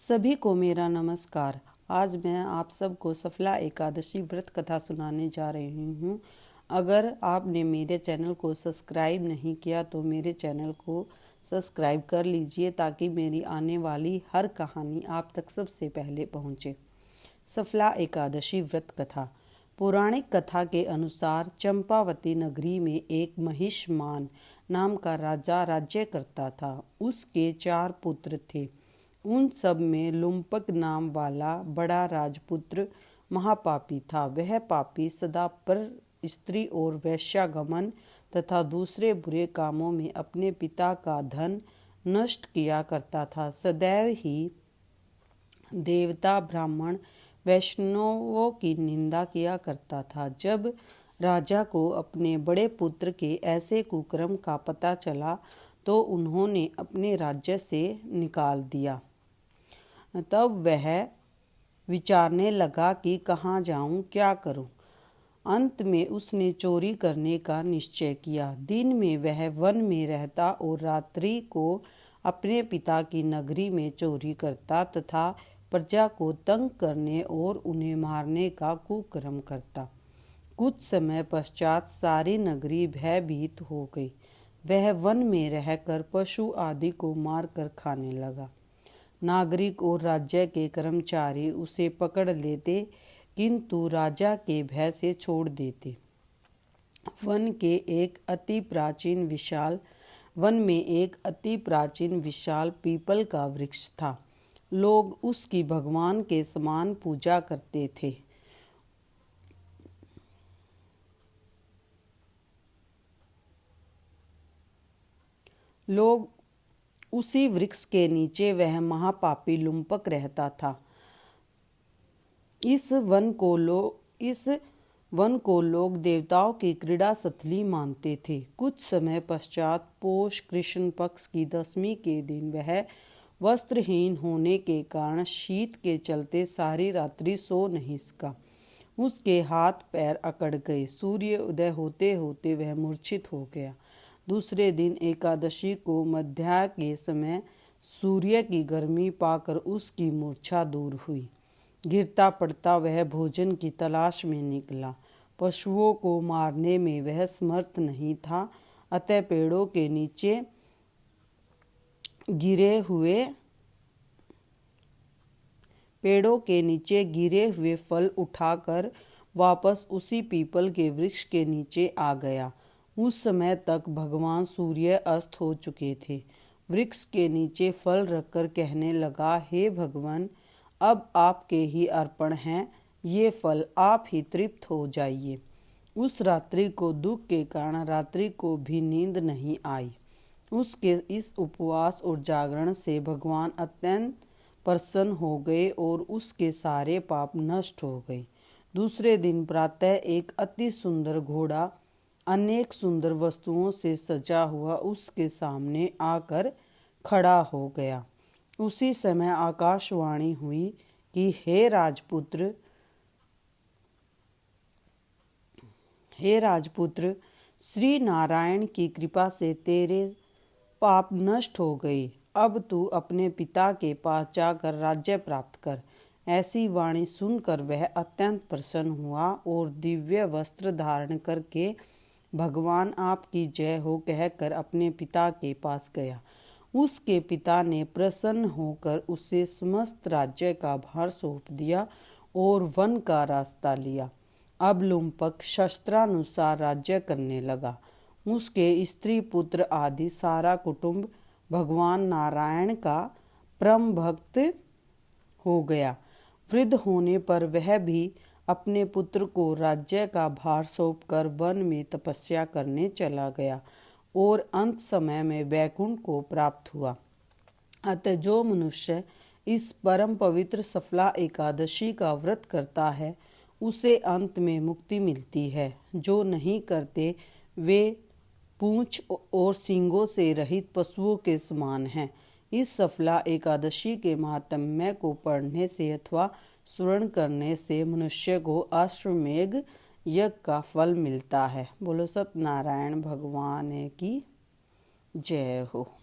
सभी को मेरा नमस्कार। आज मैं आप सबको सफला एकादशी व्रत कथा सुनाने जा रही हूँ। अगर आपने मेरे चैनल को सब्सक्राइब नहीं किया तो मेरे चैनल को सब्सक्राइब कर लीजिए ताकि मेरी आने वाली हर कहानी आप तक सबसे पहले पहुँचे। सफला एकादशी व्रत कथा। पौराणिक कथा के अनुसार चंपावती नगरी में एक महिषमान नाम का राजा राज्य करता था। उसके 4 पुत्र थे। उन सब में लुम्पक नाम वाला बड़ा राजपुत्र महापापी था। वह पापी सदा पर स्त्री और वैश्यागमन तथा दूसरे बुरे कामों में अपने पिता का धन नष्ट किया करता था। सदैव ही देवता, ब्राह्मण, वैष्णवों की निंदा किया करता था। जब राजा को अपने बड़े पुत्र के ऐसे कुकर्म का पता चला तो उन्होंने अपने राज्य से निकाल दिया। तब वह विचारने लगा कि कहाँ जाऊं, क्या करूं। अंत में उसने चोरी करने का निश्चय किया। दिन में वह वन में रहता और रात्रि को अपने पिता की नगरी में चोरी करता तथा प्रजा को तंग करने और उन्हें मारने का कुकर्म करता। कुछ समय पश्चात सारी नगरी भयभीत हो गई। वह वन में रहकर पशु आदि को मारकर खाने लगा। नागरिक और राज्य के कर्मचारी उसे पकड़ लेते किंतु राजा के भय से छोड़ देते। वन में एक अति प्राचीन विशाल पीपल का वृक्ष था। लोग उसकी भगवान के समान पूजा करते थे। उसी वृक्ष के नीचे वह महापापी लुम्पक रहता था। इस वन को लोग देवताओं की क्रीड़ा स्थली मानते थे। कुछ समय पश्चात पोष कृष्ण पक्ष की 10वीं के दिन वह वस्त्रहीन होने के कारण शीत के चलते सारी रात्रि सो नहीं सका। उसके हाथ पैर अकड़ गए। सूर्य उदय होते होते वह मूर्छित हो गया। दूसरे दिन एकादशी को मध्याह्न के समय सूर्य की गर्मी पाकर उसकी मूर्छा दूर हुई। गिरता पड़ता वह भोजन की तलाश में निकला। पशुओं को मारने में वह समर्थ नहीं था, अतः पेड़ों के नीचे गिरे हुए फल उठाकर वापस उसी पीपल के वृक्ष के नीचे आ गया। उस समय तक भगवान सूर्य अस्त हो चुके थे। वृक्ष के नीचे फल रखकर कहने लगा, हे भगवान, अब आपके ही अर्पण हैं ये फल, आप ही तृप्त हो जाइए। उस रात्रि को दुख के कारण रात्रि को भी नींद नहीं आई। उसके इस उपवास और जागरण से भगवान अत्यंत प्रसन्न हो गए और उसके सारे पाप नष्ट हो गए। दूसरे दिन प्रातः एक अति सुंदर घोड़ा अनेक सुंदर वस्तुओं से सजा हुआ उसके सामने आकर खड़ा हो गया। उसी समय आकाशवाणी हुई कि हे राजपुत्र, श्री नारायण की कृपा से तेरे पाप नष्ट हो गए। अब तू अपने पिता के पास जाकर राज्य प्राप्त कर। ऐसी वाणी सुनकर वह अत्यंत प्रसन्न हुआ और दिव्य वस्त्र धारण करके भगवान आपकी जय हो कहकर अपने पिता के पास गया। उसके पिता ने प्रसन्न होकर उसे समस्त राज्य का भार सौंप दिया और वन का रास्ता लिया। अब लुम्पक शस्त्रानुसार राज्य करने लगा। उसके स्त्री पुत्र आदि सारा कुटुंब भगवान नारायण का परम भक्त हो गया। वृद्ध होने पर वह भी अपने पुत्र को राज्य का भार सौंपकर वन में तपस्या करने चला गया और अंत समय में वैकुंठ को प्राप्त हुआ। अतः जो मनुष्य इस परम पवित्र सफला एकादशी का व्रत करता है उसे अंत में मुक्ति मिलती है। जो नहीं करते वे पूंछ और सींगों से रहित पशुओं के समान हैं। इस सफला एकादशी के महात्म्य को पढ़ने से अथवा स्मरण करने से मनुष्य को अश्वमेध यज्ञ का फल मिलता है। बोलो सत्यनारायण भगवान की जय हो।